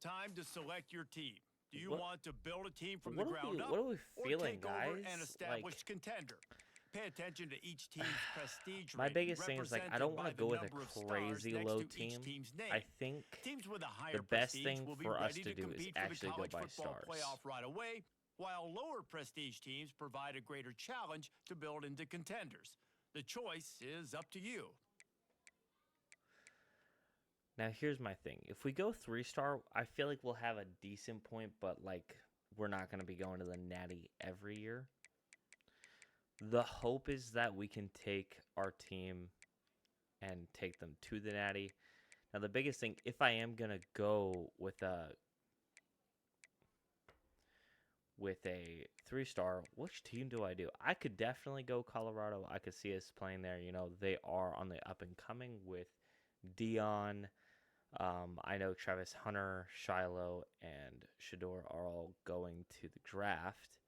time to select your team. Do you What want to build a team from the what are we ground up what are we or feeling, take over guys? an Like, established contender? Pay attention to each team's prestige my rating, biggest thing is like I don't represented want by to the go with a number of stars crazy next low to each team. team's I name. think Teams with a the higher best prestige thing will be for us ready to to do is compete for the actually go college by football stars. playoff right away, while lower prestige teams provide a greater challenge to build into contenders. The choice is up to you. Now here's my thing. If we go 3-star, I feel like we'll have a decent point, but like we're not going to be going to the Natty every year. The hope is that we can take our team and take them to the Natty. Now the biggest thing, if I am going to go with a 3-star, which team do I do? I could definitely go Colorado. I could see us playing there. You know, they are on the up and coming with Dion. I know Travis Hunter, Shiloh, and Shador are all going to the draft.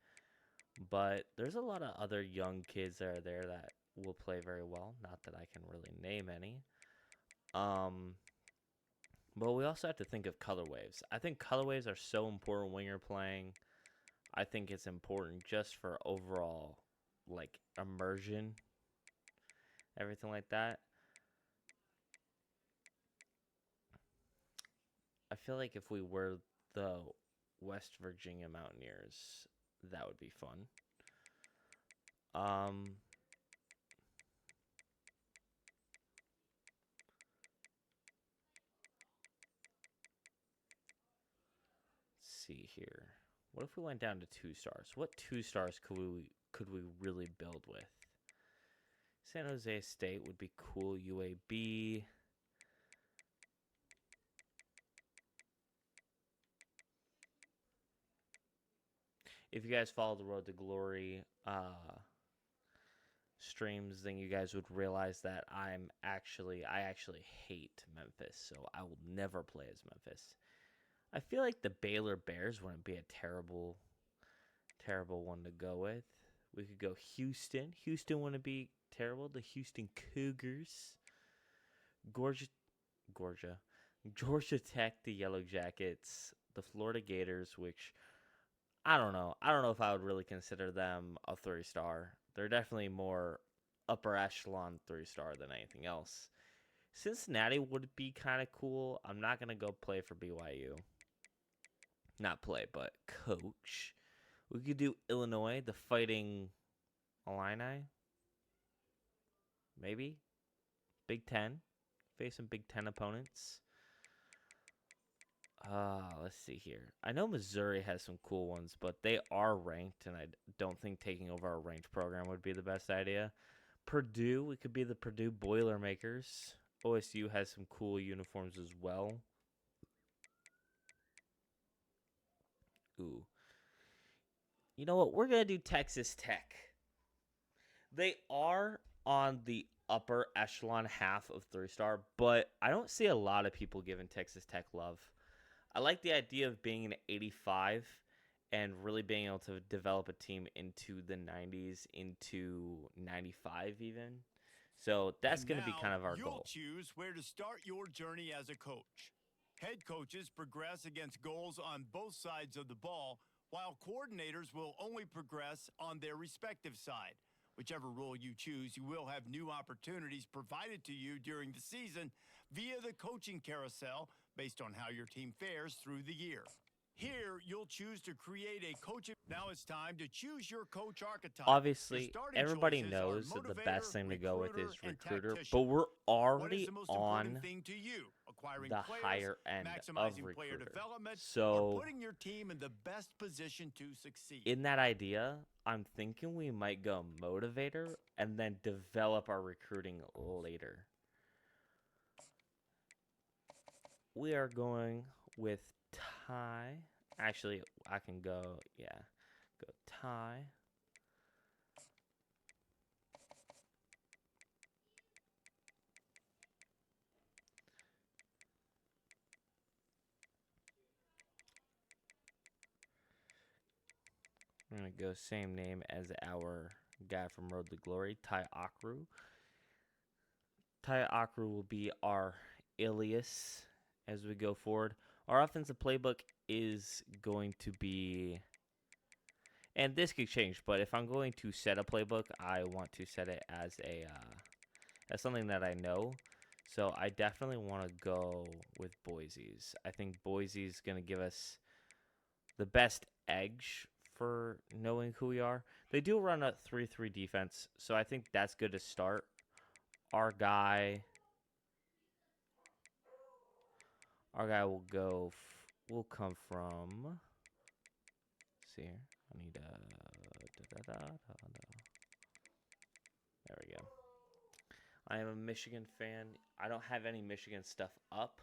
But there's a lot of other young kids that are there that will play very well. Not that I can really name any. Um, but we also have to think of color waves. I think color waves are so important when you're playing. I think it's important just for overall, like, immersion, everything like that. I feel like if we were the West Virginia Mountaineers, that would be fun. Um, let's see here. What if we went down to 2 stars? What 2 stars could we really build with? San Jose State would be cool. UAB. If you guys follow the Road to Glory streams, then you guys would realize that I actually hate Memphis, so I will never play as Memphis. I feel like the Baylor Bears wouldn't be a terrible one to go with. We could go Houston. Houston wouldn't be terrible. The Houston Cougars. Georgia, Georgia, Georgia Tech, the Yellow Jackets, the Florida Gators, which I don't know. I don't know if I would really consider them a 3-star. They're definitely more upper echelon 3-star than anything else. Cincinnati would be kind of cool. I'm not going to go play for BYU. Not play, but coach. We could do Illinois, the Fighting Illini. Maybe. Big Ten. Face some Big Ten opponents. Let's see here. I know Missouri has some cool ones, but they are ranked, and I don't think taking over a ranked program would be the best idea. Purdue, we could be the Purdue Boilermakers. OSU has some cool uniforms as well. Ooh. You know what? We're going to do Texas Tech. They are on the upper echelon half of 3-star, but I don't see a lot of people giving Texas Tech love. I like the idea of being an 85 and really being able to develop a team into the 90s, into 95 even. So that's going to be kind of our you'll goal. Choose where to start your journey as a coach. Head coaches progress against goals on both sides of the ball, while coordinators will only progress on their respective side. Whichever role you choose, you will have new opportunities provided to you during the season via the coaching carousel based on how your team fares through the year. Here, you'll choose to create a coaching. Now it's time to choose your coach archetype. Obviously, everybody knows that the best thing to go with is recruiter, but we're already on the higher end of recruiter. So, putting your team in the best position to succeed. In that idea, I'm thinking we might go motivator and then develop our recruiting later. We are going with Ty. Actually, I can go, go Ty. I'm going to go same name as our guy from Road to Glory, Ty Akru. Ty Akru will be our alias as we go forward. Our offensive playbook is going to be, and this could change, but if I'm going to set a playbook, I want to set it as as something that I know. So I definitely want to go with Boise's. I think Boise's going to give us the best edge for knowing who we are. They do run a 3-3 defense, so I think that's good to start. Our guy will go. Will come from. Let's see here. I need There we go. I am a Michigan fan. I don't have any Michigan stuff up,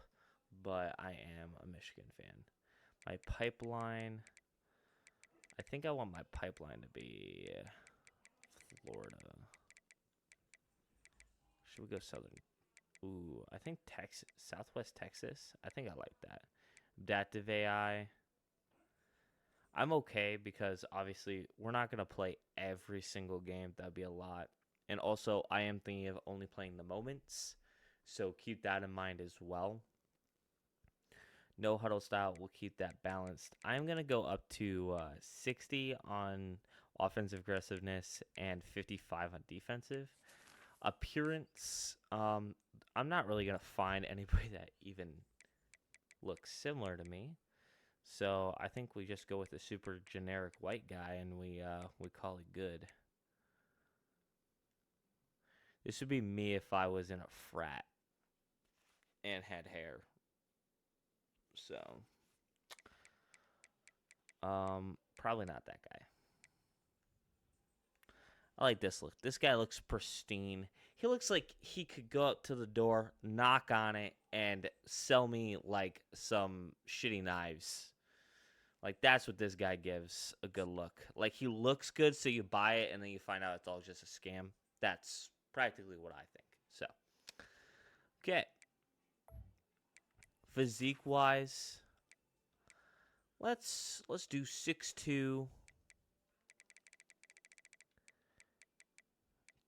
but I am a Michigan fan. My pipeline. I think I want my pipeline to be Florida. Should we go southern? Ooh, I think Texas, Southwest Texas. I think I like that. Adaptive AI. I'm okay because obviously we're not going to play every single game. That'd be a lot. And also, I am thinking of only playing the moments. So keep that in mind as well. No huddle style. We'll keep that balanced. I'm going to go up to 60 on offensive aggressiveness and 55 on defensive. Appearance, I'm not really going to find anybody that even looks similar to me. So I think we just go with a super generic white guy and we call it good. This would be me if I was in a frat and had hair. So probably not that guy. I like this look. This guy looks pristine. He looks like he could go up to the door, knock on it, and sell me like some shitty knives. Like, that's what this guy gives a good look. Like, he looks good, so you buy it, and then you find out it's all just a scam. That's practically what I think. So, okay. Physique-wise, let's do 6'2",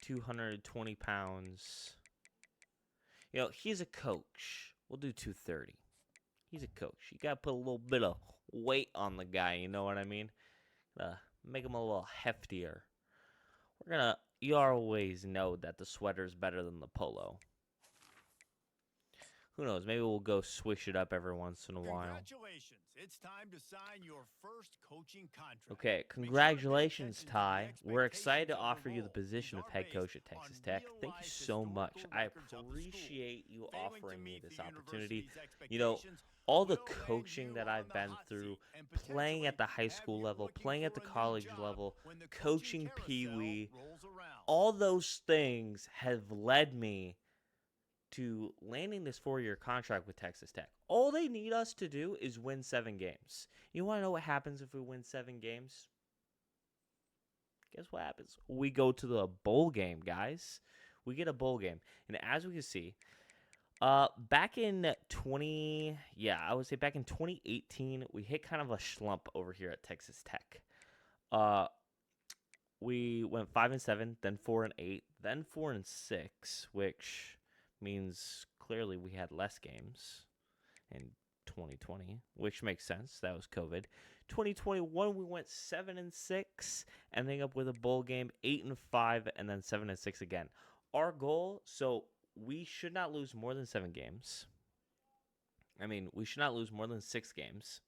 220 pounds. You know, he's a coach. We'll do 230. He's a coach. You got to put a little bit of weight on the guy, you know what I mean? Make him a little heftier. You always know that the sweater's better than the polo. Who knows? Maybe we'll go swish it up every once in a while. Congratulations. It's time to sign your first coaching contract. Okay, congratulations, Ty. We're excited to offer you the position of head coach at Texas Tech. Thank you so much. I appreciate you offering me this opportunity. You know, all the coaching that I've been through, playing at the high school level, playing at the college level, coaching Pee Wee, all those things have led me to landing this 4-year contract with Texas Tech. All they need us to do is win 7 games. You want to know what happens if we win 7 games? Guess what happens? We go to the bowl game, guys. We get a bowl game. And as we can see, back in 2018, we hit kind of a slump over here at Texas Tech. We went 5-7, then 4-8, then 4-6, which means clearly we had less games in 2020, which makes sense. That was COVID. 2021 we went 7-6, ending up with a bowl game, 8-5, and then 7-6 again. Our goal, so we should not lose more than 7 games. I mean, we should not lose more than 6 games.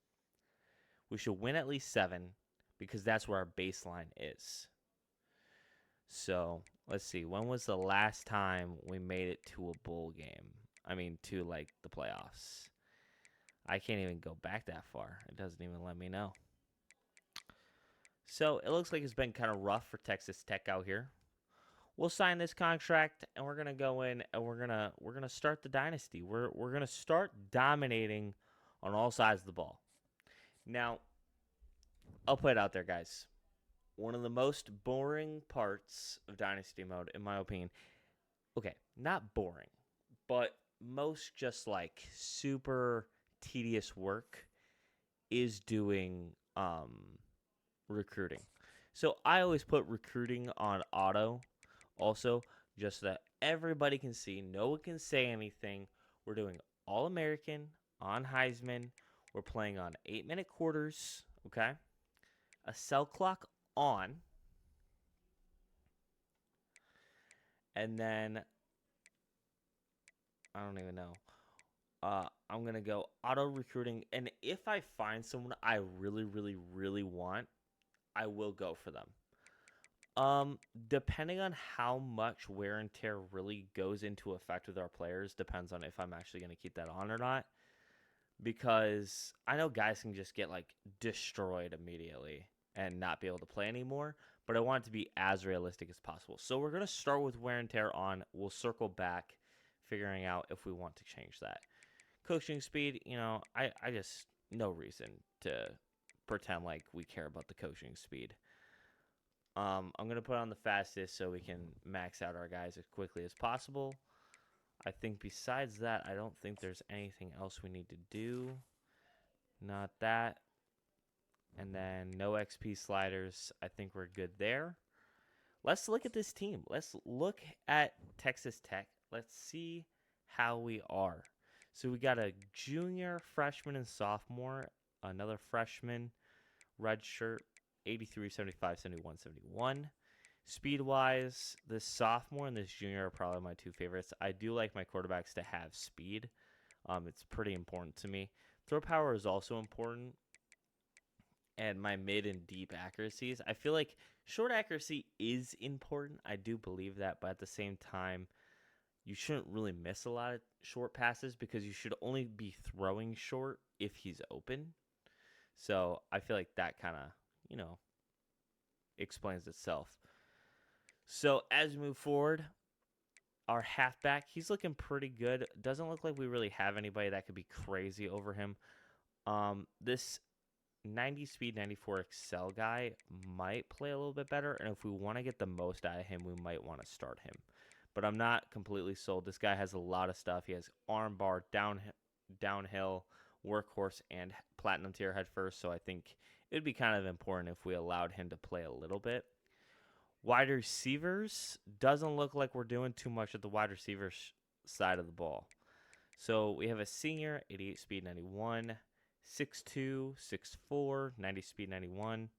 We should win at least 7 because that's where our baseline is. So, let's see. When was the last time we made it to a bowl game? I mean, to, like, the playoffs. I can't even go back that far. It doesn't even let me know. So, it looks like it's been kind of rough for Texas Tech out here. We'll sign this contract, and we're going to go in, and we're gonna start the dynasty. We're going to start dominating on all sides of the ball. Now, I'll put it out there, guys. One of the most boring parts of Dynasty mode, in my opinion, okay, not boring, but most just like super tedious work is doing recruiting. So I always put recruiting on auto also, just so that everybody can see, no one can say anything. We're doing All-American on Heisman. We're playing on 8-minute quarters, okay? A cell clock on. And then, I don't even know. I'm going to go auto recruiting. And if I find someone I really, really, really want, I will go for them. Depending on how much wear and tear really goes into effect with our players, depends on if I'm actually going to keep that on or not. Because I know guys can just get like destroyed immediately and not be able to play anymore, but I want it to be as realistic as possible. So we're going to start with wear and tear on. We'll circle back, figuring out if we want to change that. Coaching speed, I just, no reason to pretend like we care about the coaching speed. I'm going to put on the fastest so we can max out our guys as quickly as possible. I think besides that, I don't think there's anything else we need to do. Not that. And then no XP sliders. I think we're good there. Let's look at this team. Let's look at Texas Tech. Let's see how we are. So we got a junior, freshman, and sophomore. Another freshman, red shirt, 83, 75, 71, 71. Speed-wise, this sophomore and this junior are probably my two favorites. I do like my quarterbacks to have speed. It's pretty important to me. Throw power is also important. And my mid and deep accuracies. I feel like short accuracy is important. I do believe that. But at the same time, you shouldn't really miss a lot of short passes because you should only be throwing short if he's open. So I feel like that kind of, explains itself. So as we move forward, our halfback, he's looking pretty good. Doesn't look like we really have anybody that could be crazy over him. This 90 speed, 94 excel guy might play a little bit better. And if we want to get the most out of him, we might want to start him. But I'm not completely sold. This guy has a lot of stuff. He has arm bar, downhill, workhorse, and platinum tier head first. So I think it would be kind of important if we allowed him to play a little bit. Wide receivers, doesn't look like we're doing too much at the wide receiver side of the ball. So we have a senior, 88 speed, 91, 6'2", 6'4", 90 speed, 91.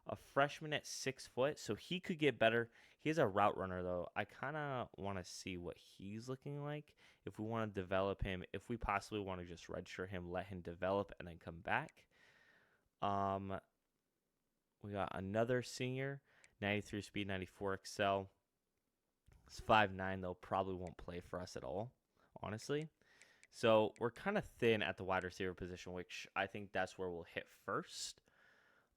A freshman at 6 foot, so he could get better. He's a route runner, though. I kind of want to see what he's looking like. If we want to develop him, if we possibly want to just redshirt him, let him develop, and then come back. We got another senior, 93 speed, 94 excel. It's 5'9", though. Probably won't play for us at all, honestly. So we're kind of thin at the wide receiver position, which I think that's where we'll hit first.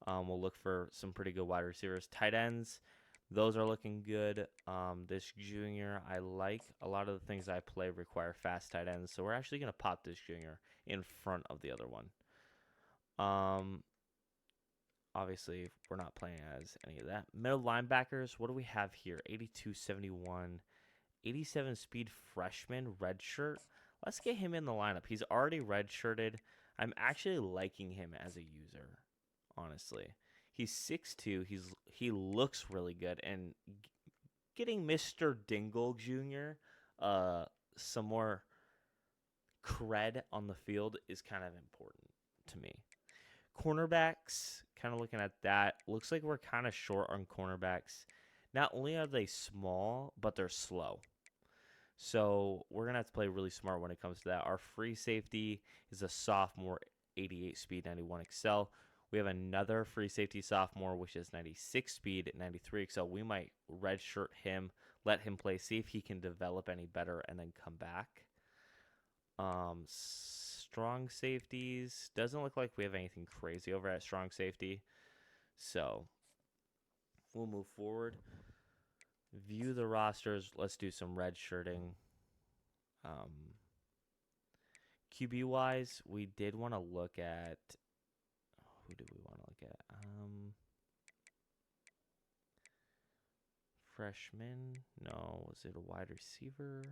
We'll look for some pretty good wide receivers. Tight ends, those are looking good. This junior, I like. A lot of the things I play require fast tight ends, so we're actually going to pop this junior in front of the other one. Obviously, we're not playing as any of that. Middle linebackers, what do we have here? 82, 71, 87 speed freshman, red shirt. Let's get him in the lineup. He's already redshirted. I'm actually liking him as a user, honestly. He's 6'2". He looks really good. And getting Mr. Dingle Jr. Some more cred on the field is kind of important to me. Cornerbacks, kind of looking at that. Looks like we're kind of short on cornerbacks. Not only are they small, but they're slow. So we're going to have to play really smart when it comes to that. Our free safety is a sophomore, 88 speed, 91 excel. We have another free safety sophomore, which is 96 speed, 93 excel. We might redshirt him, let him play, see if he can develop any better, and then come back. Strong safeties. Doesn't look like we have anything crazy over at strong safety. So we'll move forward. View the rosters. Let's do some redshirting. QB-wise, we did want to look at... Who do we want to look at? Freshman? No, was it a wide receiver?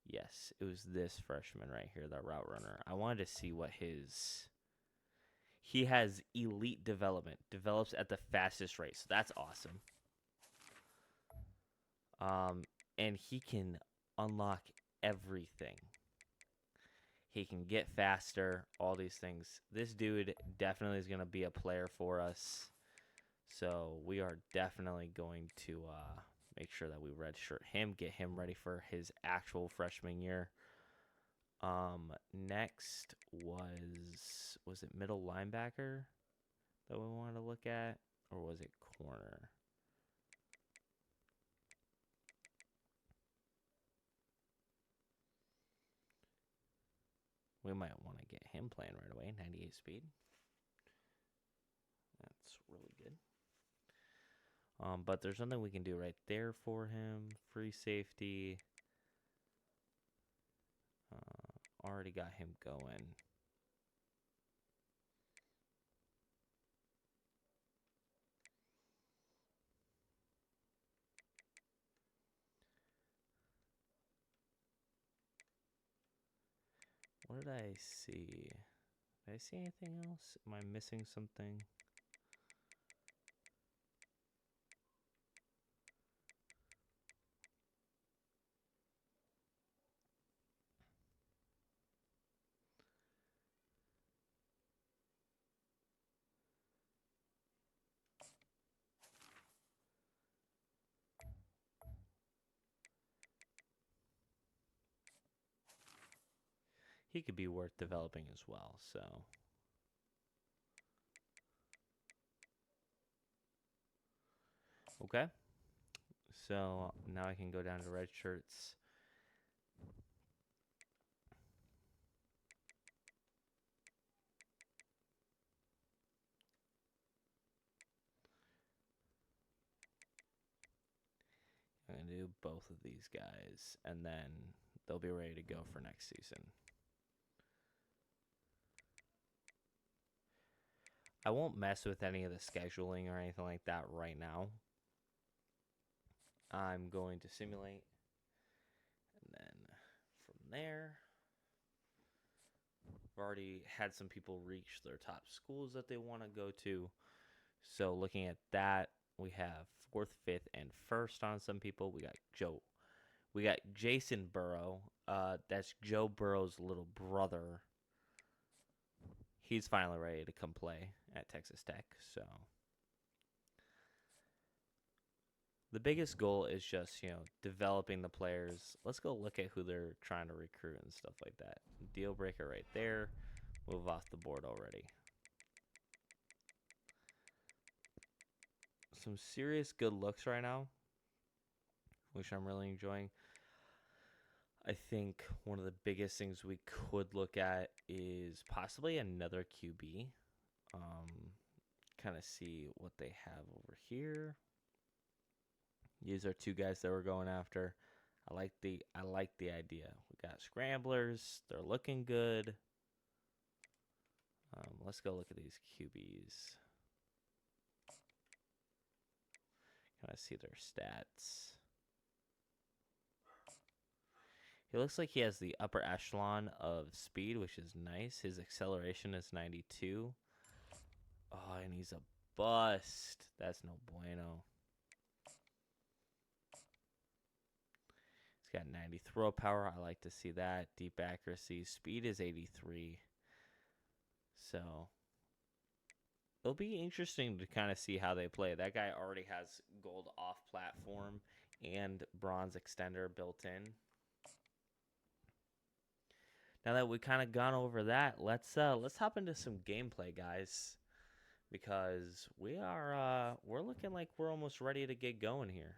Yes, it was this freshman right here, that route runner. I wanted to see what his... He has elite development. Develops at the fastest rate, so that's awesome. And he can unlock everything. He can get faster, all these things. This dude definitely is going to be a player for us. So we are definitely going to make sure that we redshirt him, get him ready for his actual freshman year. Next was it middle linebacker that we wanted to look at, or was it corner? We might want to get him playing right away. 98 speed. That's really good. But there's nothing we can do right there for him. Free safety. Already got him going. What did I see? Did I see anything else? Am I missing something? He could be worth developing as well, so. Okay. So now I can go down to red shirts. I'm going to do both of these guys, and then they'll be ready to go for next season. I won't mess with any of the scheduling or anything like that right now. I'm going to simulate, and then from there, I've already had some people reach their top schools that they want to go to. So looking at that, we have 4th, 5th, and 1st on some people. We got Jason Burrow. That's Joe Burrow's little brother. He's finally ready to come play at Texas Tech. So the biggest goal is just, developing the players. Let's go look at who they're trying to recruit and stuff like that. Deal breaker right there. Move off the board already. Some serious good looks right now, which I'm really enjoying. I think one of the biggest things we could look at is possibly another QB. Kind of see what they have over here. These are two guys that we're going after. I like the idea. We got scramblers. They're looking good. Let's go look at these QBs. Kind of see their stats. He looks like he has the upper echelon of speed, which is nice. His acceleration is 92. Oh, and he's a bust. That's no bueno. He's got 90 throw power. I like to see that. Deep accuracy. Speed is 83. So it'll be interesting to kind of see how they play. That guy already has gold off platform and bronze extender built in. Now that we kind of gone over that, let's hop into some gameplay, guys, because we're looking like we're almost ready to get going here.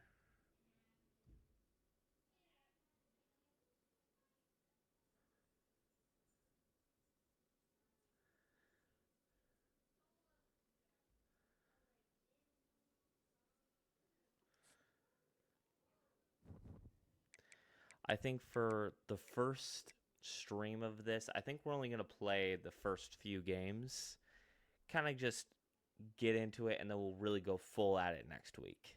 I think for the first stream of this, I think we're only going to play the first few games, kind of just get into it, and then we'll really go full at it next week.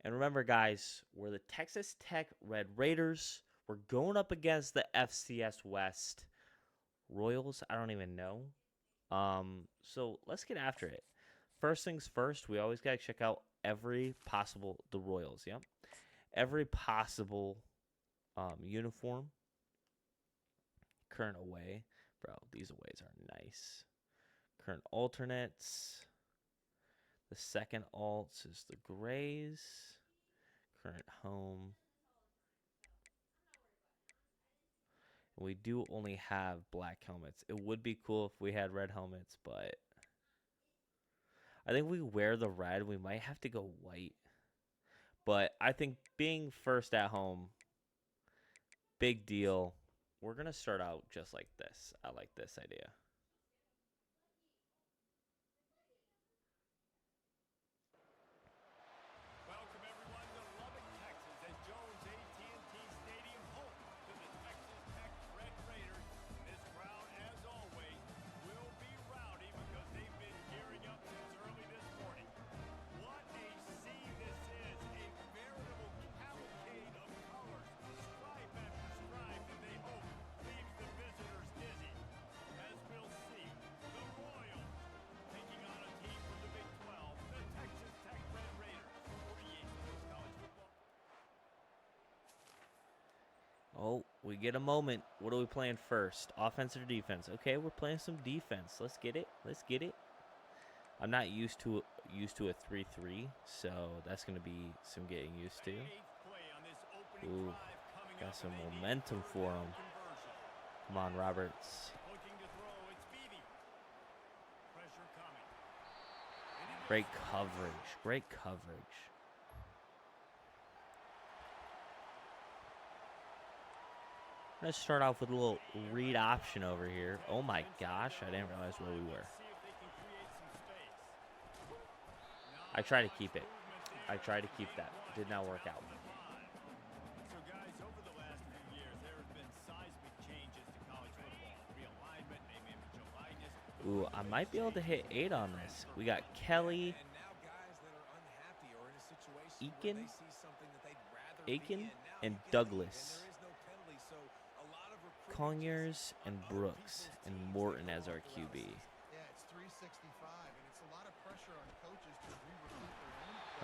And remember, guys, we're the Texas Tech Red Raiders. We're going up against the FCS West Royals. I don't even know. So let's get after it. First things first, we always got to check out the Royals, yep. Every possible uniform. Current away. Bro, these aways are nice. Current alternates. The second alts is the grays. Current home. We do only have black helmets. It would be cool if we had red helmets, but I think we wear the red. We might have to go white. But I think being first at home, big deal. We're going to start out just like this. I like this idea. Welcome everyone to Lubbock, Texas, at Jones AT&T Stadium, home to the Texas Tech Red Raiders. This crowd, as always, will be rowdy because they've been gearing up since early this morning. What a scene this is! A veritable cavalcade of colors, stripe after stripe, and they hope leaves the visitors dizzy. As we'll see, the Royals taking on a team from the Big 12, the Texas Tech Red Raiders. 48 college football. Oh, we get a moment. What are we playing first? Offense or defense? Okay, we're playing some defense. Let's get it. Let's get it. I'm not used to a 3-3, so that's going to be some getting used to. Ooh, got some momentum for him. Come on, Roberts. Great coverage. Great coverage. Let's start off with a little read option over here. Oh my gosh, I didn't realize where we were. I try to keep it. I try to keep that. Did not work out. So guys, over the last few years, there have been seismic changes to college football. Realignment, name, image, likeness. Ooh, I might be able to hit 8 on this. We got Kelly, Aiken, and Douglas. Conyers and Brooks and Morton as our QB. Yeah, it's 365, and it's a lot of pressure on coaches to re-recruit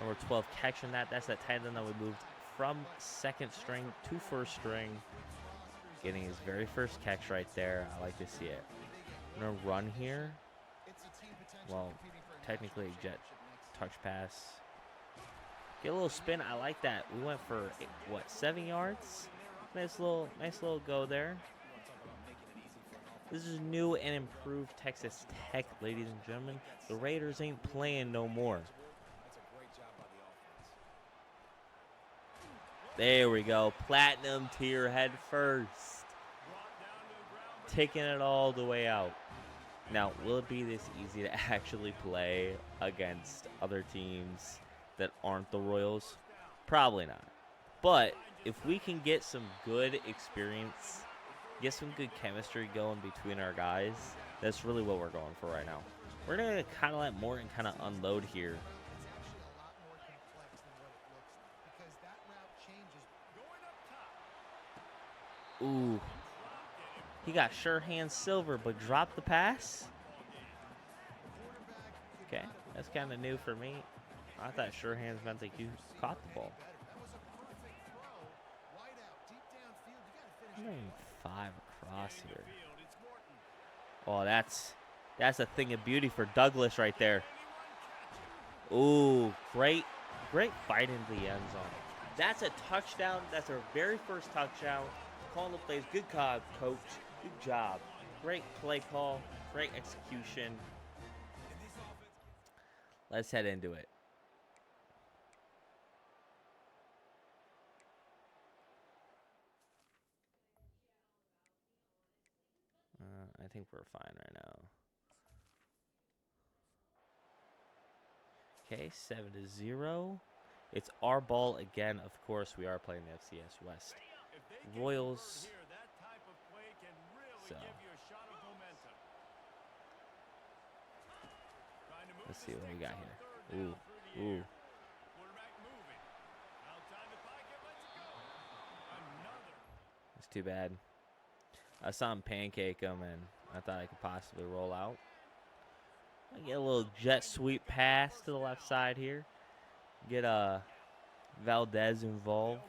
their own. Number 12 catching that. That's that tight end that we moved from second string to first string. Getting his very first catch right there. I like to see it. I'm going to run here. Well, technically a jet touch pass. Get a little spin. I like that. We went for, what, 7 yards? Nice little go there. This is new and improved Texas Tech, ladies and gentlemen. The Raiders ain't playing no more. There we go. Platinum tier head first. Taking it all the way out. Now, will it be this easy to actually play against other teams that aren't the Royals? Probably not. But if we can get some good experience, get some good chemistry going between our guys, that's really what we're going for right now. We're going to kind of let Morton kind of unload here. Ooh. He got sure hand silver, but dropped the pass. Okay, that's kind of new for me. I thought sure hands meant that you caught the ball. 5 across here. Oh, that's a thing of beauty for Douglas right there. Ooh, great fight into the end zone. That's a touchdown. That's our very first touchdown. Calling the plays. Good call, coach. Good job. Great play call. Great execution. Let's head into it. I think we're fine right now. Okay, 7-0. It's our ball again. Of course, we are playing the FCS West Royals. So let's see what we got here. Ooh. It's too bad. I saw him pancake him, and I thought I could possibly roll out. I get a little jet sweep pass to the left side here. Get Valdez involved.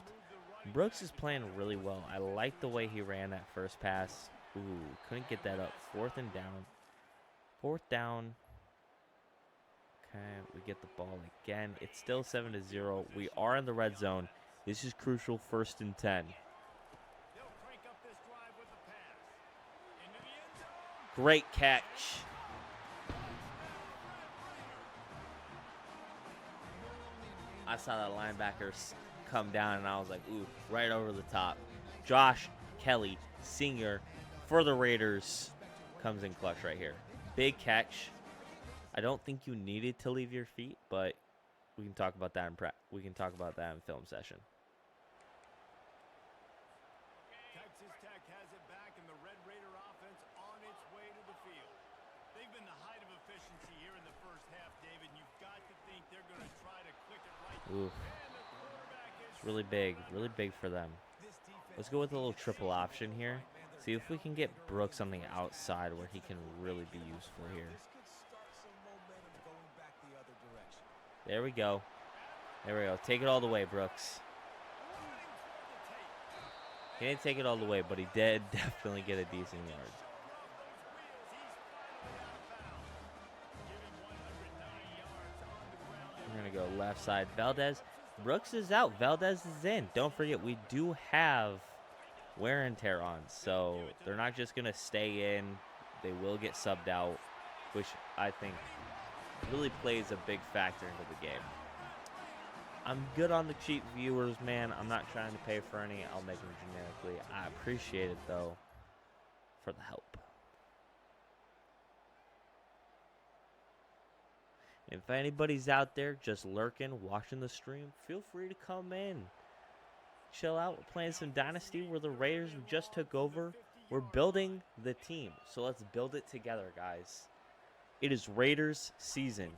Brooks is playing really well. I like the way he ran that first pass. Ooh, couldn't get that up. 4th and down. 4th down. Okay, we get the ball again. It's still 7-0. We are in the red zone. This is crucial. 1st and 10. Great catch. I saw that linebacker come down, and I was like, ooh, right over the top. Josh Kelly, senior for the Raiders, comes in clutch right here. Big catch. I don't think you needed to leave your feet, but we can talk about that in film session. Texas Tech has it back, and the Red Raider offense on its way to the field. They've been the height of efficiency here in the first half, David. You've got to think they're going to try to click it right. Oof. It's really big for them. Let's go with a little triple option here. See if we can get Brooks on the outside where he can really be useful here. There we go. There we go. Take it all the way, Brooks. He didn't take it all the way, but he did definitely get a decent yard. We're going to go left side. Valdez. Brooks is out. Valdez is in. Don't forget, we do have wear and tear on, so they're not just going to stay in. They will get subbed out, which I think really plays a big factor into the game. I'm good on the cheap viewers, man. I'm not trying to pay for any. I'll make them generically. I appreciate it, though, for the help. If anybody's out there just lurking, watching the stream, feel free to come in. Chill out. We're playing some Dynasty. We're the Raiders who just took over. We're building the team. So let's build it together, guys. It is Raiders season.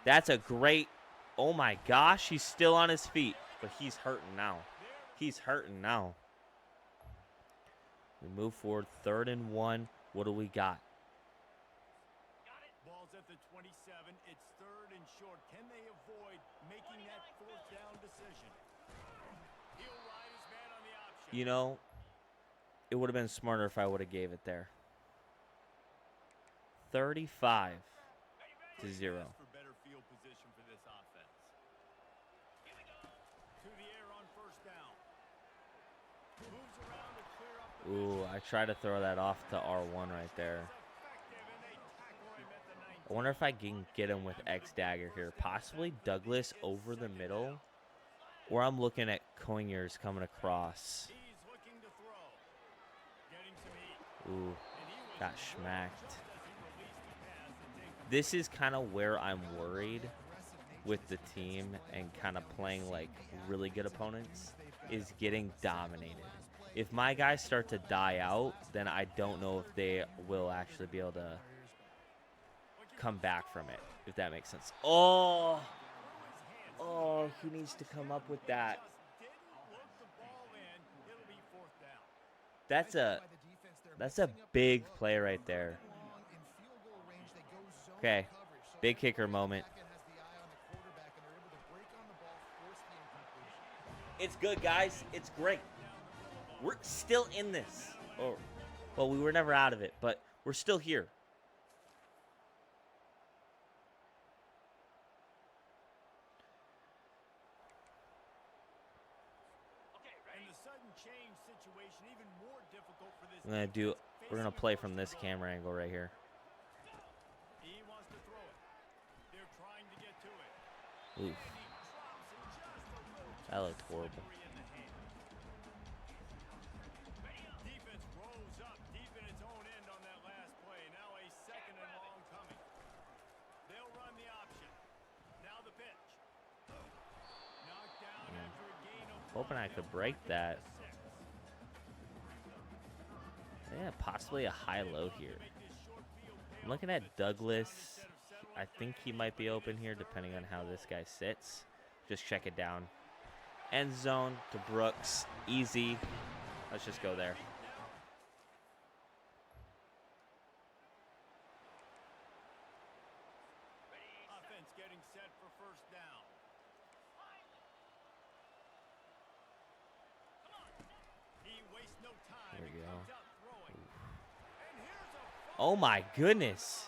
That's a great... Oh, my gosh. He's still on his feet. But he's hurting now. He's hurting now. We move forward. 3rd and 1. What do we got? Ball's at the 27. It's 3rd and short. Can they avoid making that 4th down decision? He'll ride his man on the option. You know, it would have been smarter if I would have gave it there. 35-0. For better field position for this offense. To the air on 1st down. Moves around to clear up the... Ooh, I tried to throw that off to R1 right there. I wonder if I can get him with X dagger here. Possibly Douglas over the middle. Or I'm looking at Conyers coming across. Ooh, got schmacked. This is kind of where I'm worried with the team and kind of playing like really good opponents, is getting dominated. If my guys start to die out, then I don't know if they will actually be able to come back from it, if that makes sense. Oh, he needs to come up with that. That's a big play right there. Okay, big kicker moment. It's good, guys. It's great. We're still in this. Oh, well, we were never out of it, but we're still here. We're gonna play from this camera angle right here. He wants to throw it. They're trying to get to it. Oof. That looked horrible. Defense rose up deep in its own end on that last play. Now a 2nd and long coming. They'll run the option. Now the pitch. Knocked down after a gain of 1. Hoping I could break that. Yeah, possibly a high-low here. I'm looking at Douglas. I think he might be open here, depending on how this guy sits. Just check it down. End zone to Brooks. Easy. Let's just go there. Offense getting set for 1st down. Oh my goodness.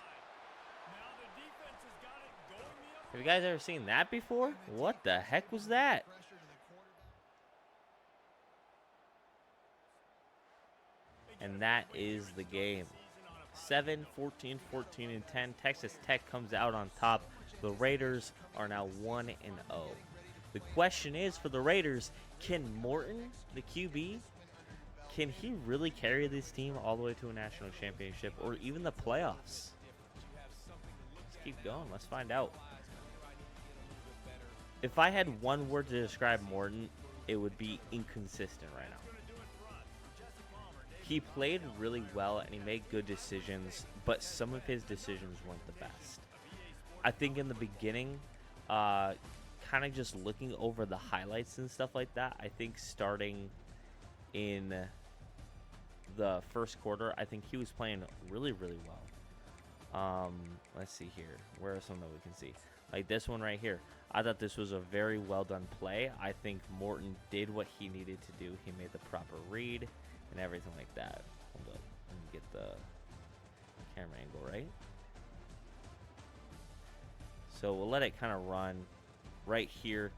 Now the defense has got it going the other Have you guys ever seen that before? What the heck was that? Pressure to the quarterback. And that is the game. 7, 14, 14, and 10. Texas Tech comes out on top. The Raiders are now 1-0. The question is for the Raiders, can Morton, the QB, can he really carry this team all the way to a national championship or even the playoffs? Let's keep going. Let's find out. If I had one word to describe Morton, it would be inconsistent right now. He played really well and he made good decisions, but some of his decisions weren't the best. I think in the beginning, kind of just looking over the highlights and stuff like that, I think starting in the first quarter, I think he was playing really, really well. Let's see here. Where are some that we can see? Like this one right here. I thought this was a very well done play. I think Morton did what he needed to do. He made the proper read and everything like that. Hold up. Let me get the camera angle right. So we'll let it kind of run right here.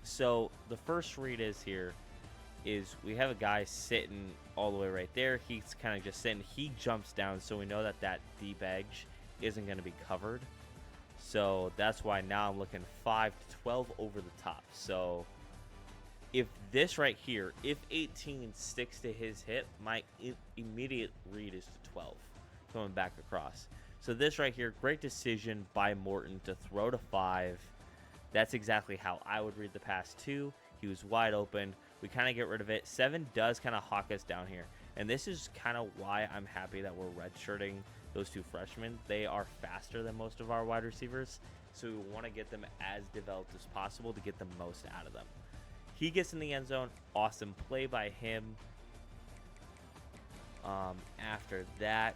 So the first read is here is we have a guy sitting all the way right there. He's kind of just sitting. He jumps down, so we know that that deep edge isn't going to be covered. So that's why now I'm looking 5 to 12 over the top. So if this right here, if 18 sticks to his hip, my immediate read is to 12 going back across. So this right here, great decision by Morton to throw to 5. That's exactly how I would read the pass too. He was wide open. We kind of get rid of it. 7 does kind of hawk us down here. And this is kind of why I'm happy that we're redshirting those 2 freshmen. They are faster than most of our wide receivers. So we want to get them as developed as possible to get the most out of them. He gets in the end zone. Awesome play by him. After that,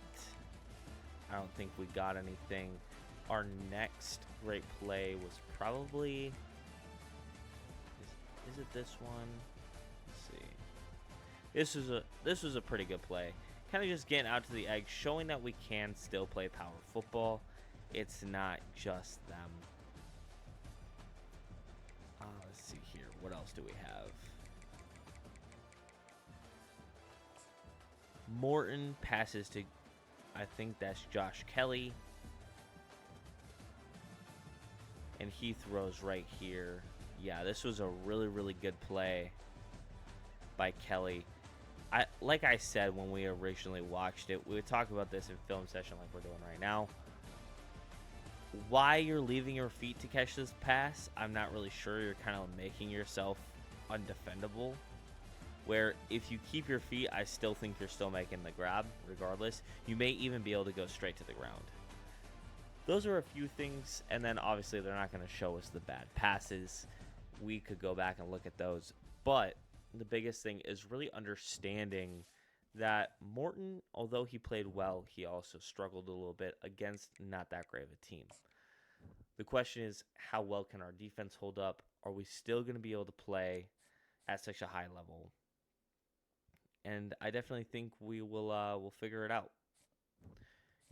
I don't think we got anything. Our next great play was probably... Is it this one? Let's see. This was a pretty good play. Kind of just getting out to the edge, showing that we can still play power football. It's not just them. Let's see here. What else do we have? Morton passes to, I think that's Josh Kelly. And he throws right here. Yeah, this was a really, really good play by Kelly. Like I said when we originally watched it, we would talk about this in film session like we're doing right now. Why you're leaving your feet to catch this pass, I'm not really sure. You're kind of making yourself undefendable. Where if you keep your feet, I still think you're still making the grab regardless. You may even be able to go straight to the ground. Those are a few things, and then obviously they're not going to show us the bad passes. We could go back and look at those. But the biggest thing is really understanding that Morton, although he played well, he also struggled a little bit against not that great of a team. The question is, how well can our defense hold up? Are we still going to be able to play at such a high level? And I definitely think we will we'll figure it out.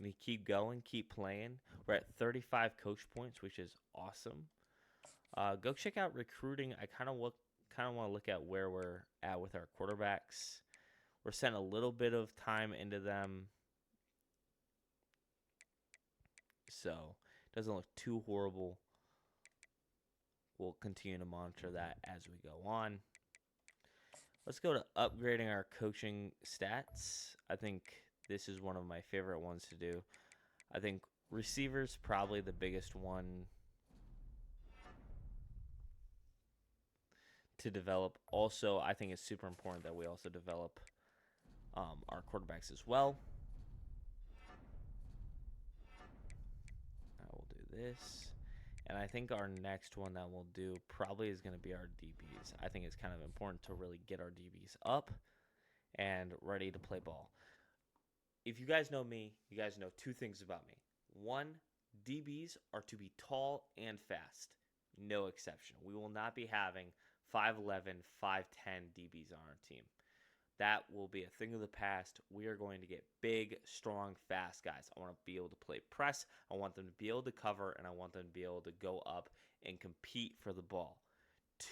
We keep going, keep playing. We're at 35 coach points, which is awesome. Go check out recruiting. I kind of want to look at where we're at with our quarterbacks. We're sending a little bit of time into them, so it doesn't look too horrible. We'll continue to monitor that as we go on. Let's go to upgrading our coaching stats. I think this is one of my favorite ones to do. I think receivers probably the biggest one to develop. Also, I think it's super important that we also develop our quarterbacks as well. I will do this. And I think our next one that we'll do probably is going to be our DBs. I think it's kind of important to really get our DBs up and ready to play ball. If you guys know me, you guys know 2 things about me. 1, DBs are to be tall and fast. No exception. We will not be having 5'11", 5'10" DBs on our team. that will be a thing of the past. We are going to get big, strong, fast guys. I want to be able to play press. I want them to be able to cover, and I want them to be able to go up and compete for the ball.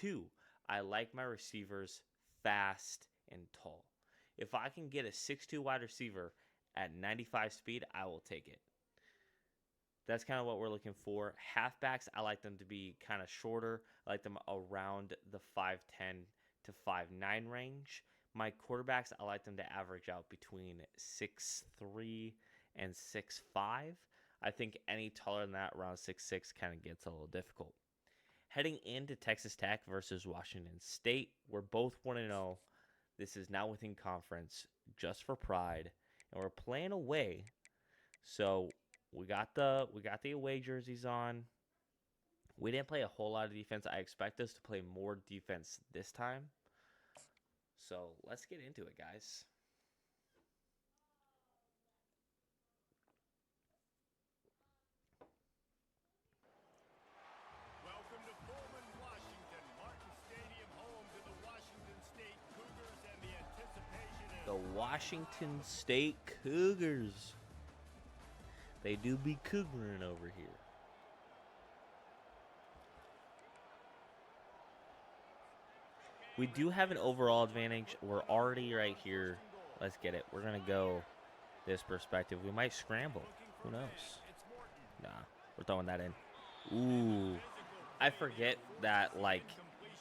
2, I like my receivers fast and tall. If I can get a 6'2" wide receiver at 95 speed, I will take it. That's kind of what we're looking for. Halfbacks, I like them to be kind of shorter. I like them around the 5'10" to 5'9" range. My quarterbacks, I like them to average out between 6'3" and 6'5". I think any taller than that, around 6'6", kind of gets a little difficult. Heading into Texas Tech versus Washington State, we're both 1-0. This is now within conference, just for pride, and we're playing away. So we got the away jerseys on. We didn't play a whole lot of defense. I expect us to play more defense this time. So let's get into it, guys. Welcome to Pullman, Washington. Martin Stadium, home to the Washington State Cougars, and the anticipation is... The Washington State Cougars. They do be cougaring over here. We do have an overall advantage. We're already right here. Let's get it. We're going to go this perspective. We might scramble. Who knows? Nah, we're throwing that in. Ooh. I forget that, like,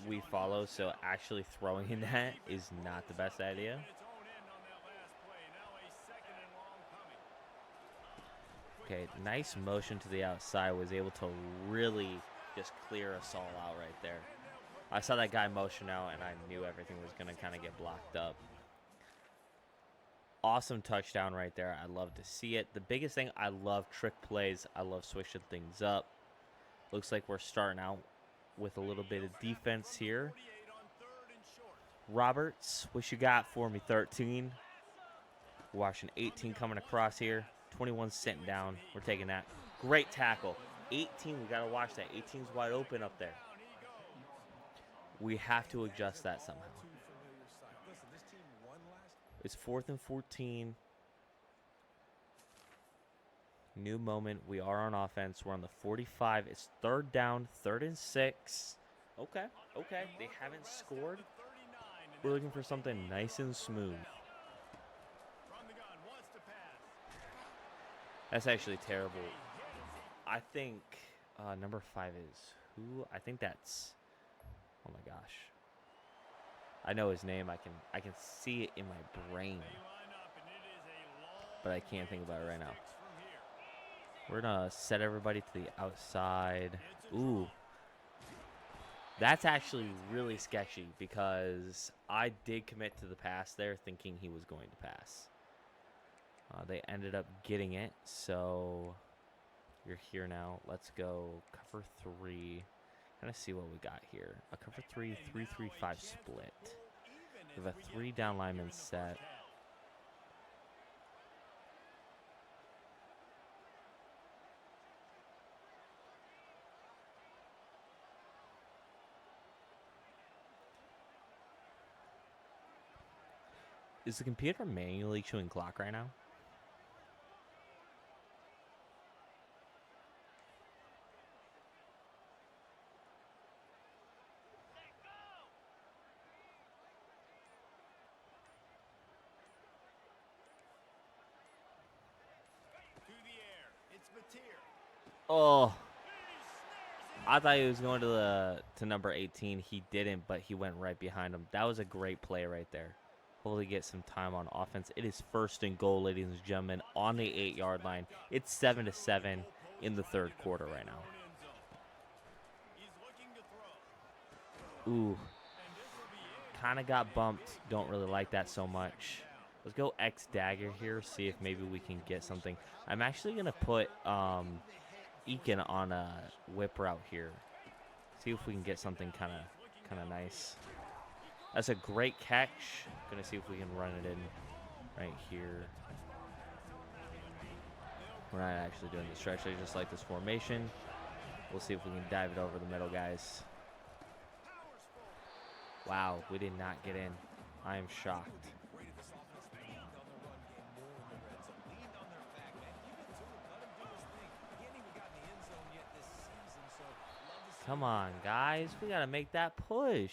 we follow, so actually throwing in that is not the best idea. Okay, nice motion to the outside. Was able to really just clear us all out right there. I saw that guy motion out, and I knew everything was going to kind of get blocked up. Awesome touchdown right there. I love to see it. The biggest thing, I love trick plays. I love switching things up. Looks like we're starting out with a little bit of defense here. Roberts, what you got for me, 13? Watching 18 coming across here. 21 sitting down. We're taking that. Great tackle. 18, we got to watch that. 18's wide open up there. We have to adjust that somehow. It's 4th and 14. New moment. We are on offense. We're on the 45. It's 3rd down, 3rd and 6. Okay. They haven't scored. We're looking for something nice and smooth. That's actually terrible. I think number 5 is who? I think that's... Oh my gosh. I know his name. I can see it in my brain. But I can't think about it right now. We're going to set everybody to the outside. Ooh. That's actually really sketchy because I did commit to the pass there thinking he was going to pass. They ended up getting it, so you're here now. Let's go cover 3. Kind of see what we got here. A cover 3, 3-3-5 split. We have a 3 down lineman set. Is the computer manually chewing clock right now? Oh, I thought he was going to number 18. He didn't, but he went right behind him. That was a great play right there. Hopefully get some time on offense. It is 1st and goal, ladies and gentlemen, on the 8-yard line. It's 7-7 in the 3rd quarter right now. Ooh, kind of got bumped. Don't really like that so much. Let's go X dagger here, see if maybe we can get something. I'm actually going to put Eakin on a whip route here. See if we can get something kind of nice. That's a great catch. Going to see if we can run it in right here. We're not actually doing the stretch. I just like this formation. We'll see if we can dive it over the middle, guys. Wow, we did not get in. I am shocked. Come on, guys. We got to make that push.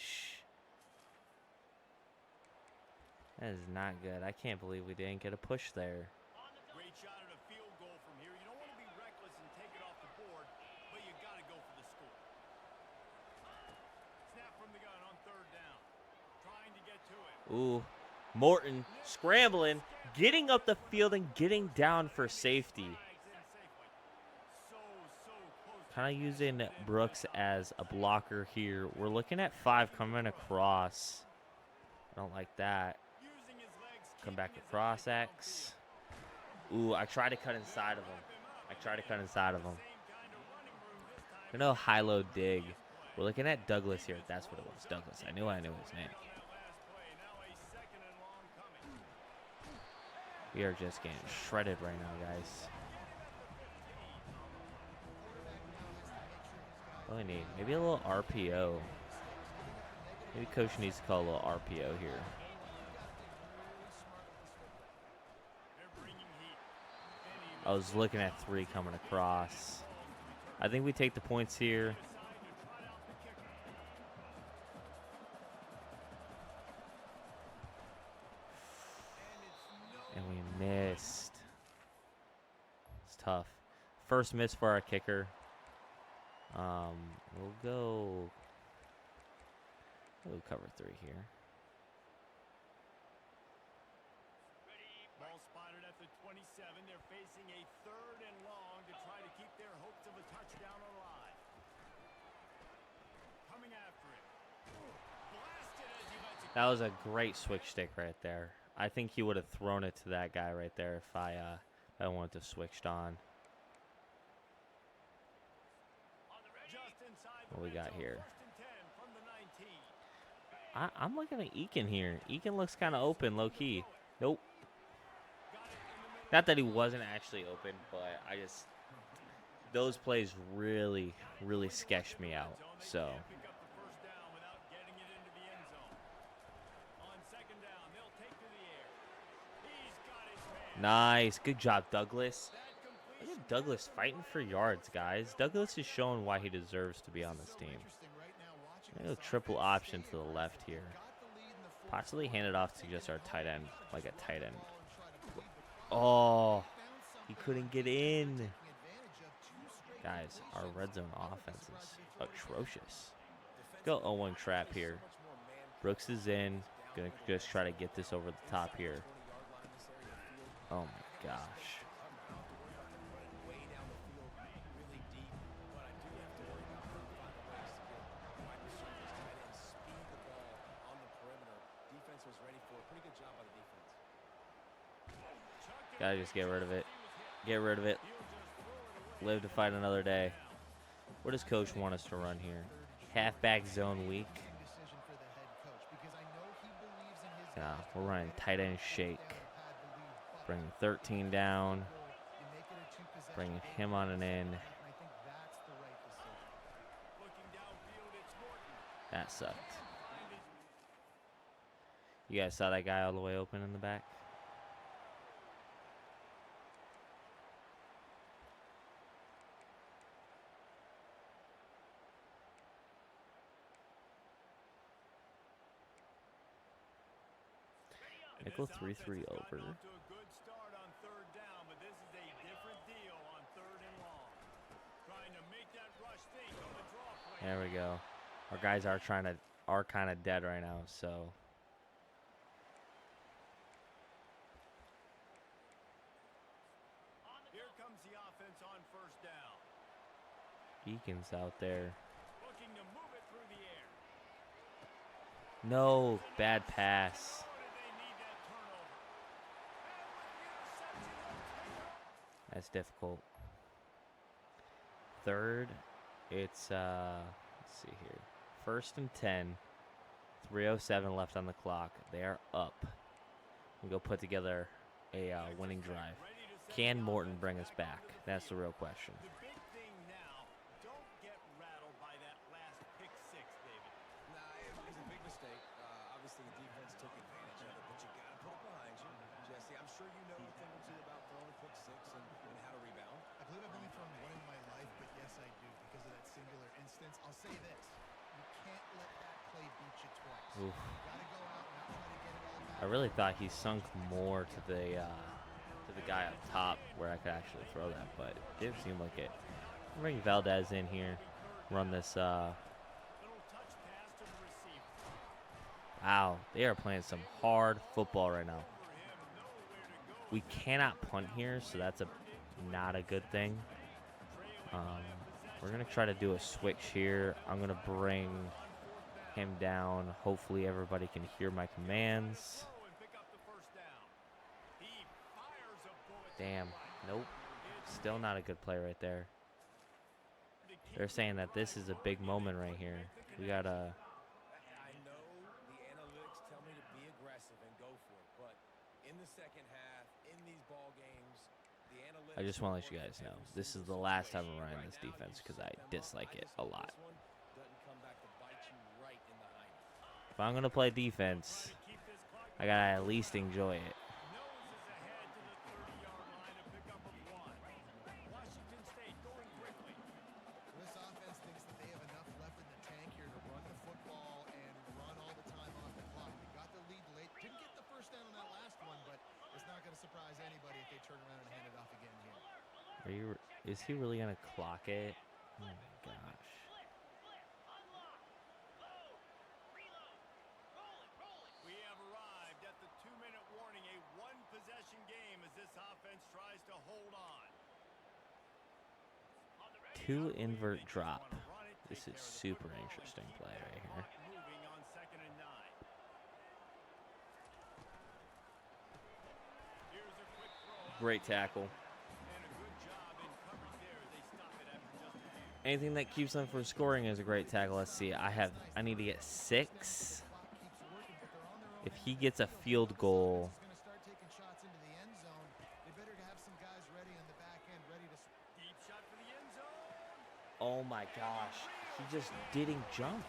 That is not good. I can't believe we didn't get a push there. Great shot at a field goal from here. You don't want to be reckless and take it off the board, but you got to go for the score. Snap from the gun on third down. Trying to get to it. Ooh, Morton scrambling, getting up the field and getting down for safety. Kind of using Brooks as a blocker here. We're looking at 5 coming across. I don't like that. Come back across X. Ooh, I tried to cut inside of him. I know high-low dig. We're looking at Douglas here. That's what it was. Douglas. I knew his name. We are just getting shredded right now, guys. What do we need? Maybe a little RPO. Maybe coach needs to call a little RPO here. I was looking at 3 coming across. I think we take the points here. And we missed. It's tough. First miss for our kicker. We'll cover 3 here. Ball spotted at the 27. They're facing a 3rd and long to try to keep their hopes of a touchdown alive. Coming after it. Blasted as you mentioned. That was a great switch stick right there. I think he would have thrown it to that guy right there if I wanted to switched on. What we got here? I'm looking at Eakin here. Eakin looks kind of open, low-key. Nope. Not that he wasn't actually open, but those plays really, really sketched me out. So. Nice. Good job, Douglas. Look at Douglas fighting for yards, guys. Douglas is showing why he deserves to be on this team. Go triple option to the left here. Possibly hand it off to just our tight end, like a tight end. Oh, he couldn't get in. Guys, our red zone offense is atrocious. Go 0-1 trap here. Brooks is in. Gonna just try to get this over the top here. Oh my gosh. Gotta just get rid of it. Get rid of it. Live to fight another day. What does coach want us to run here? Halfback zone weak. Yeah, we're running tight end shake. Bringing 13 down. Bringing him on an end. That sucked. You guys saw that guy all the way open in the back? Nickel 3-3 over. There we go. Our guys are kind of dead right now, so. Here comes the offense on first down. Eakin's out there. Looking to move it through the air. No, bad pass. That's difficult. Third, it's let's see here. 1st and 10. 3:07 left on the clock. They are up. We go put together a winning drive. Can Morton bring us back? That's the real question. The big thing now, don't get rattled by that last pick 6, David. Nah, it was a big mistake. Obviously, the defense took advantage of it, but you got to put it behind you. Jesse, I'm sure you know a thing or two about throwing a quick six and how to rebound? I believe I've only thrown one in my life, but yes, I do because of that singular instance. I'll say this. You can't let that play beat you twice. Oof. You got to go out and not try to get it all back. I really thought he sunk more to the guy up top where I could actually throw that, but it didn't seem like it. Bring Valdez in here, run this. Wow, they are playing some hard football right now. We cannot punt here, so that's not a good thing. We're gonna try to do a switch here. I'm gonna bring him down. Hopefully everybody can hear my commands. Damn, nope. Still not a good play right there. They're saying that this is a big moment right here. We gotta. I know the analytics tell me to be aggressive and go for it, but in the second half, in these ball games, the analytics. I just want to let you guys know this is the last time I'm running this defense because I dislike it a lot. If I'm gonna play defense, I gotta at least enjoy it. This offense thinks that they have enough left in the tank here to run the football and run all the time off the clock. They got the lead late. Didn't get the first down on that last one, but it's not going to surprise anybody if they turn around and hand it off again here. Is he really gonna clock it? Oh my gosh. We have arrived at the 2-minute warning, a one-possession game as this offense tries to hold on. 2 invert drop. This is super interesting play right here. Moving on 2nd and 9. Here's a quick throw. Great tackle. And a good job in coverage there. They stop it after just a few. Anything that keeps them from scoring is a great tackle. Let's see. I need to get 6. If he gets a field goal, Going to start taking shots into the end zone. They better have some guys ready on the back end, ready to. Deep shot for the end zone. oh my gosh, he just didn't jump.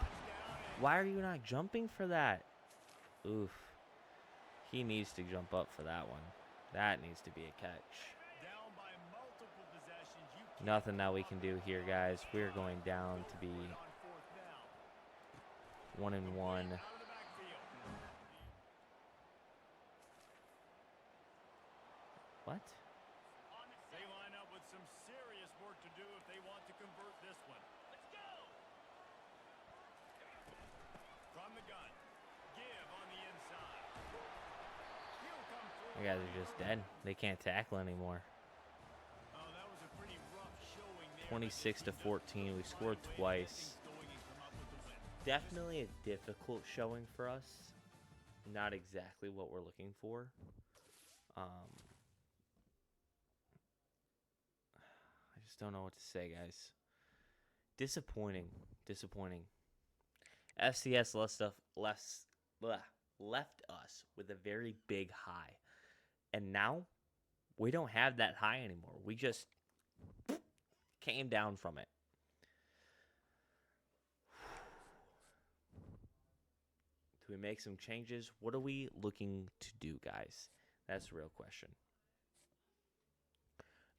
Why are you not jumping for that? Oof. He needs to jump up for that one. That needs to be a catch. Down by multiple possessions. You can't Nothing that we can do here, guys. We're going down to be on 4th down. 1 and 1. Out of the backfield. What? They line up with some serious work to do if they want to convert this one. Let's go. From the gun. Give on the inside. He'll come through. You guys are just dead. They can't tackle anymore. Oh, that was a pretty rough showing there. 26 to 14. We scored twice. Definitely a difficult showing for us. Not exactly what we're looking for. I just don't know what to say, guys. Disappointing. FCS left us with a very big high. And now we don't have that high anymore. We just came down from it. Do we make some changes? What are we looking to do, guys? That's the real question.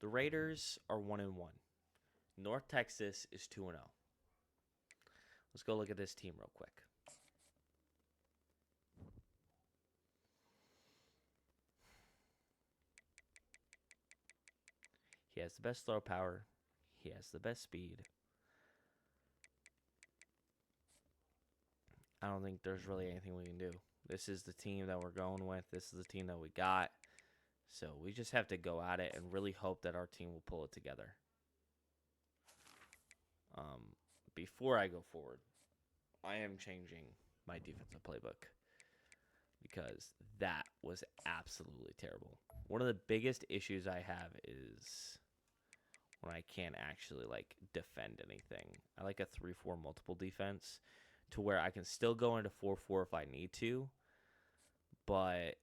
The Raiders are 1 and 1. North Texas is 2 and 0. Let's go look at this team real quick. He has the best throw power. He has the best speed. I don't think there's really anything we can do. This is the team that we're going with. This is the team that we got. So we just have to go at it and really hope that our team will pull it together. Before I go forward, I am changing my defensive playbook because that was absolutely terrible. One of the biggest issues I have is when I can't actually defend anything. I like a 3-4 multiple defense to where I can still go into 4-4 if I need to, but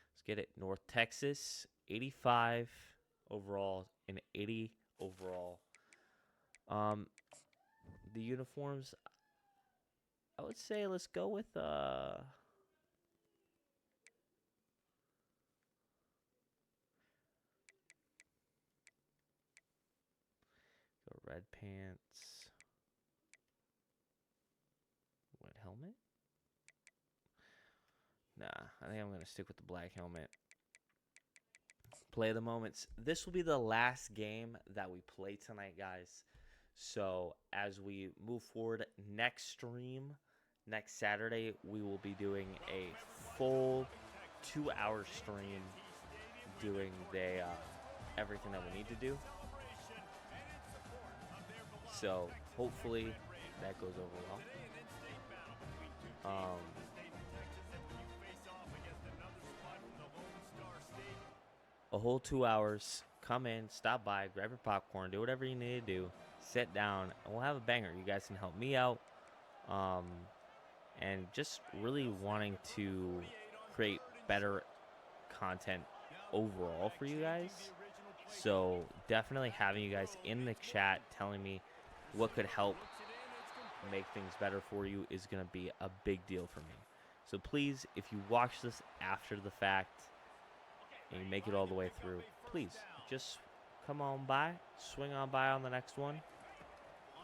let's get it. North Texas, 85 overall and 80 overall. the uniforms, I would say let's go with go red pants, white helmet. Nah, I think I'm going to stick with the black helmet. Play of the moments. This will be the last game that we play tonight, guys. So as we move forward, next stream, next Saturday, we will be doing a full 2-hour stream doing the everything that we need to do. So hopefully that goes over well. A whole 2 hours. Come in, stop by, grab your popcorn, do whatever you need to do, sit down, and we'll have a banger. You guys can help me out. And just really wanting to create better content overall for you guys. So definitely having you guys in the chat telling me what could help make things better for you is going to be a big deal for me. So please, if you watch this after the fact and you make it all the way through, please just come on by, swing on by on the next one.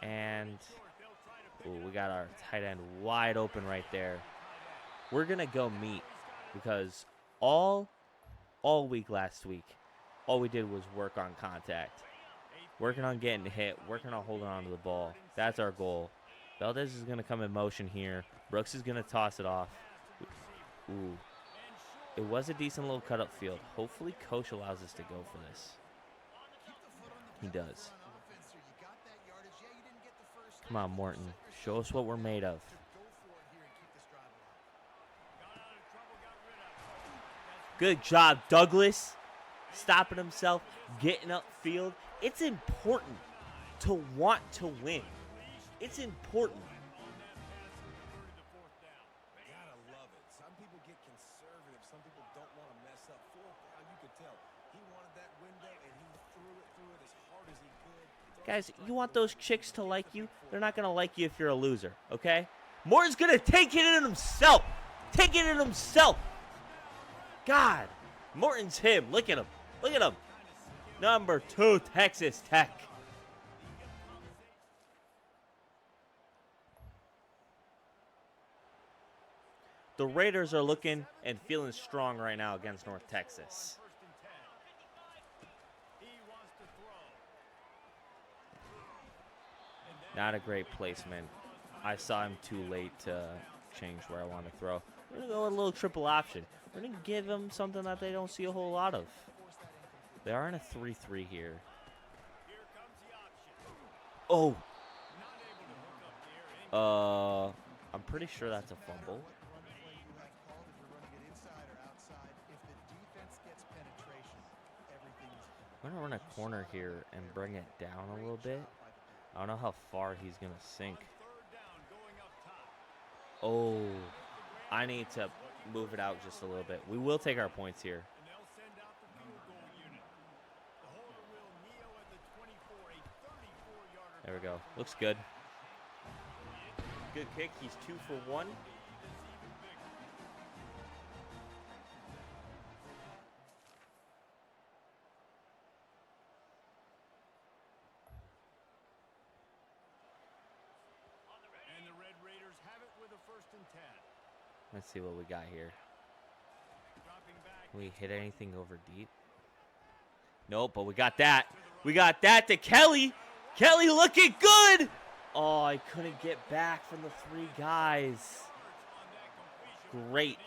And ooh, we got our tight end wide open right there. We're going to go meet because all week last week, all we did was work on contact. Working on getting hit, working on holding on to the ball. That's our goal. Valdez is going to come in motion here. Brooks is going to toss it off. Ooh. It was a decent little cut-up field. Hopefully Coach allows us to go for this. He does. Come on, Morton. Show us what we're made of. Good job, Douglas. Stopping himself, getting upfield. It's important to want to win. It's important. Gotta love it. Some people get conservative. Some people don't want to mess up. Fourth down, you could tell. He wanted that window, and he threw it as hard as he could. Guys, you want those chicks to like you? They're not going to like you if you're a loser, okay? Morton's going to take it in himself. Take it in himself. God. Morton's him. Look at him. Look at him. Number 2, Texas Tech. The Raiders are looking and feeling strong right now against North Texas. Not a great placement. I saw him too late to change where I want to throw. We're going to go with a little triple option. We're going to give them something that they don't see a whole lot of. They are in a 3-3 here. Oh. I'm pretty sure that's a fumble. I'm going to run a corner here and bring it down a little bit. I don't know how far he's going to sink. Oh, I need to move it out just a little bit. We will take our points here. There we go. Looks good. Good kick. He's 2 for 1. Let's see what we got here. Can we hit anything over deep? Nope, but we got that. We got that to Kelly. Kelly looking good. Oh, I couldn't get back from the 3 guys. Great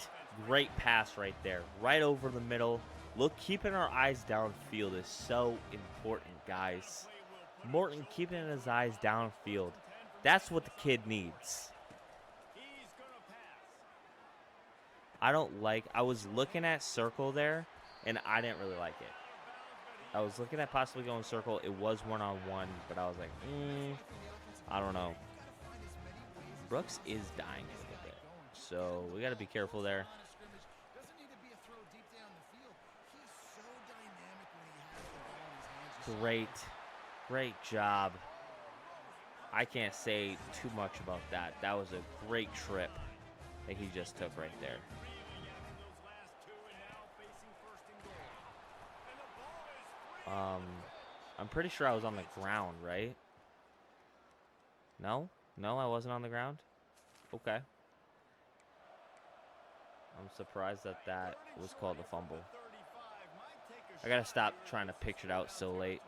pass right there. Right over the middle. Look, keeping our eyes downfield is so important, guys. Morton keeping his eyes downfield. That's what the kid needs. I was looking at circle there, and I didn't really like it. I was looking at possibly going circle. It was one-on-one, but I was like, I don't know. Brooks is dying a little bit, so we got to be careful there. Great job. I can't say too much about that. That was a great trip that he just took right there. I'm pretty sure I was on the ground, right? No? No, I wasn't on the ground? Okay. I'm surprised that that was called a fumble. I gotta stop trying to picture it out so late.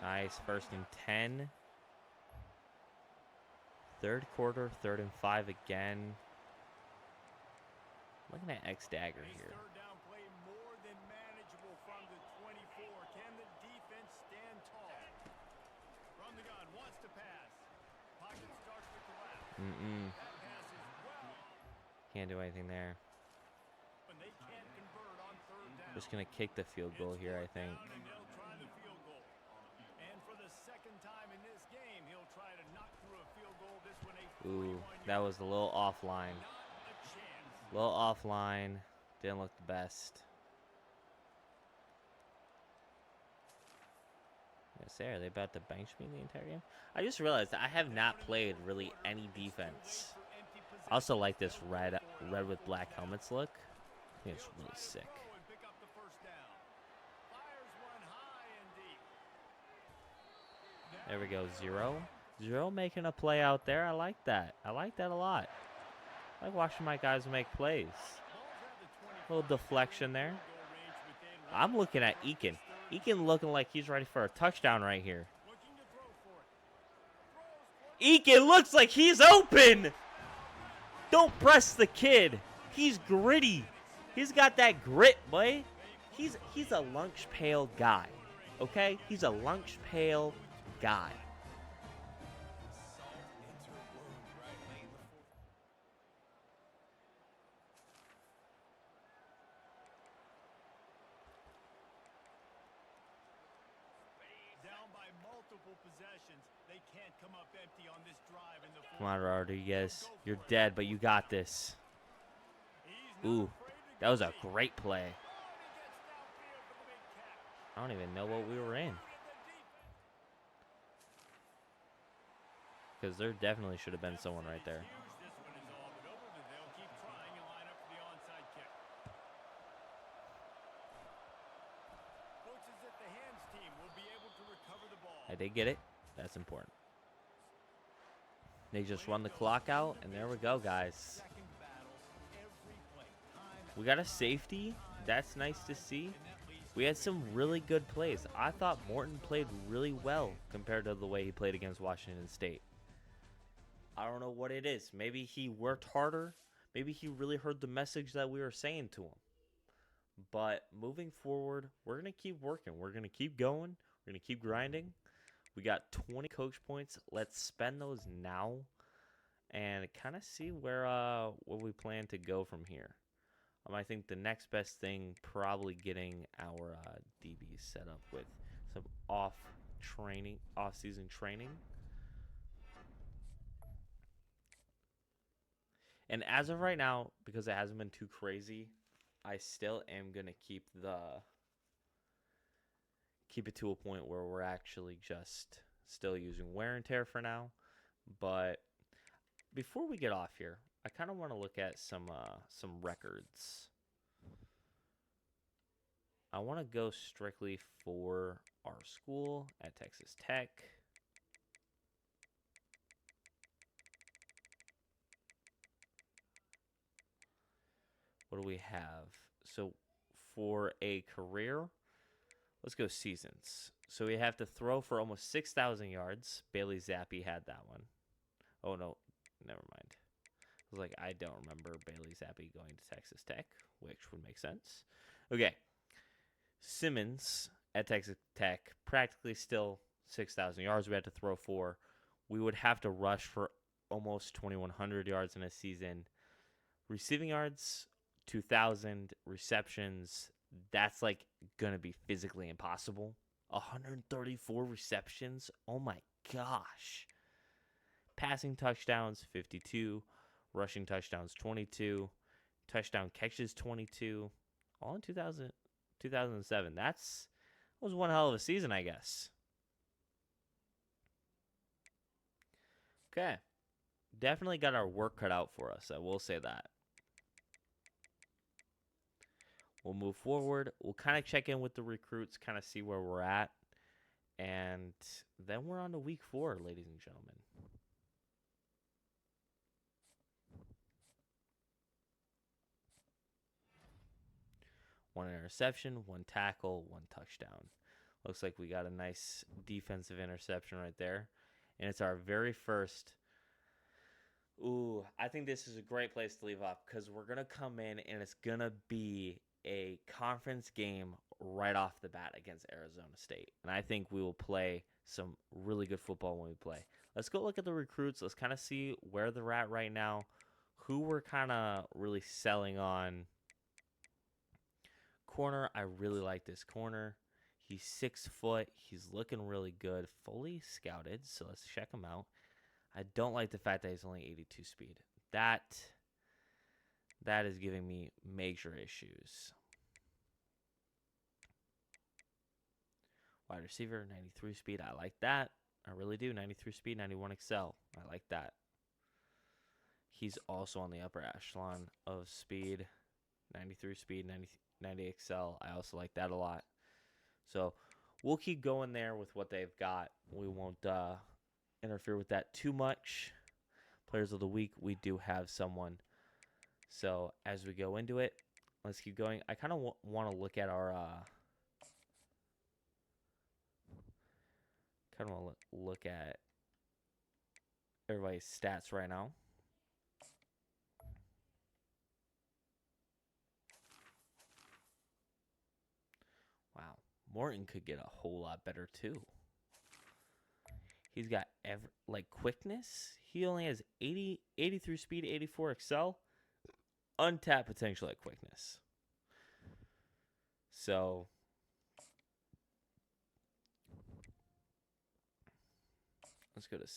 Nice, 1st and 10. Third quarter, 3rd and 5 again. Looking at X dagger here. Can't do anything there. Just gonna kick the field goal here, I think. Ooh, that was a little offline. A little offline. Didn't look the best. Yes, are they about to bench me the entire game? I just realized I have not played really any defense. I also like this red with black helmets look. I think it's really sick. There we go, 0. 0 making a play out there. I like that. I like that a lot. I like watching my guys make plays. A little deflection there. I'm looking at Eakin. Eakin looking like he's ready for a touchdown right here. Eakin looks like he's open. Don't press the kid. He's gritty. He's got that grit, boy. He's a lunch pail guy. Okay? He's a lunch pail guy. Come on, Rodriguez. You're dead, but you got this. Ooh, that was a great play. I don't even know what we were in. Because there definitely should have been someone right there. I did get it. That's important. They just run the clock out, and there we go, guys. We got a safety. That's nice to see. We had some really good plays. I thought Morton played really well compared to the way he played against Washington State. I don't know what it is. Maybe he worked harder. Maybe he really heard the message that we were saying to him. But moving forward, we're going to keep working. We're going to keep going. We're going to keep grinding. We got 20 coach points. Let's spend those now and kind of see where we plan to go from here. I think the next best thing, probably getting our DBs set up with some off-season training. And as of right now, because it hasn't been too crazy, I still am gonna keep it to a point where we're actually just still using wear and tear for now. But before we get off here, I kind of want to look at some records. I want to go strictly for our school at Texas Tech. What do we have? So for a career, let's go seasons. So we have to throw for almost 6,000 yards. Bailey Zappi had that one. Oh, no. Never mind. I was like, I don't remember Bailey Zappi going to Texas Tech, which would make sense. Okay. Simmons at Texas Tech, practically still 6,000 yards we had to throw for. We would have to rush for almost 2,100 yards in a season. Receiving yards, 2,000. Receptions, that's like going to be physically impossible. 134 receptions. Oh my gosh. Passing touchdowns, 52. Rushing touchdowns, 22. Touchdown catches, 22. All in 2000. 2007. That was one hell of a season, I guess. Okay. Definitely got our work cut out for us. I will say that. We'll move forward. We'll kind of check in with the recruits, kind of see where we're at. And then we're on to week 4, ladies and gentlemen. One interception, 1 tackle, 1 touchdown. Looks like we got a nice defensive interception right there. And it's our very first. Ooh, I think this is a great place to leave off because we're going to come in and it's going to be a conference game right off the bat against Arizona State. And I think we will play some really good football when we play. Let's go look at the recruits. Let's kind of see where they're at right now, who we're kind of really selling on. Corner, I really like this corner. He's 6 foot. He's looking really good. Fully scouted, so let's check him out. I don't like the fact that he's only 82 speed. That is giving me major issues. Wide receiver, 93 speed. I like that. I really do. 93 speed, 91 excel. I like that. He's also on the upper echelon of speed. 93 speed, 90 excel. I also like that a lot. So we'll keep going there with what they've got. We won't interfere with that too much. Players of the week, we do have someone. So as we go into it, let's keep going. I kind of want to look at our look at everybody's stats right now. Wow, Morton could get a whole lot better too. He's got quickness. He only has 83 speed, 84 excel, untapped potential at quickness. So let's go to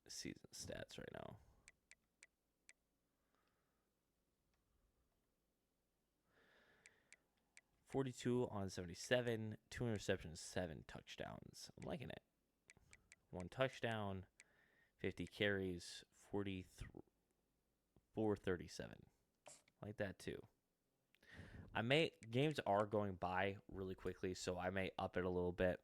season stats right now. .42 on 77, 2 interceptions, 7 touchdowns. I'm liking it. 1 touchdown, 50 carries, 437. I like that too. Games are going by really quickly, so I may up it a little bit.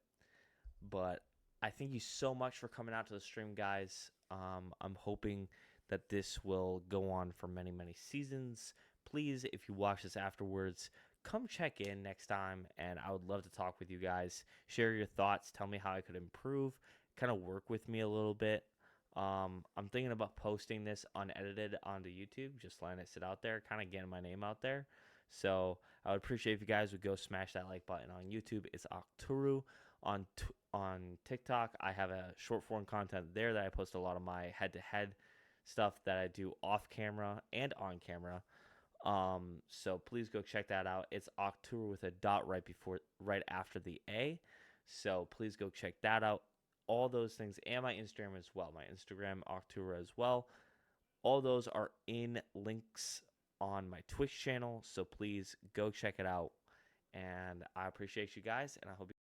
But I thank you so much for coming out to the stream, guys. I'm hoping that this will go on for many, many seasons. Please, if you watch this afterwards, come check in next time, and I would love to talk with you guys. Share your thoughts. Tell me how I could improve. Kind of work with me a little bit. I'm thinking about posting this unedited onto YouTube, just letting it sit out there, kind of getting my name out there. So I would appreciate if you guys would go smash that like button on YouTube. It's Octuru. On TikTok, I have a short form content there that I post a lot of my head-to-head stuff that I do off camera and on camera. So please go check that out. It's October with a dot right after the A. So please go check that out. All those things, and my Instagram as well. My Instagram, October as well. All those are in links on my Twitch channel. So please go check it out. And I appreciate you guys, and I hope you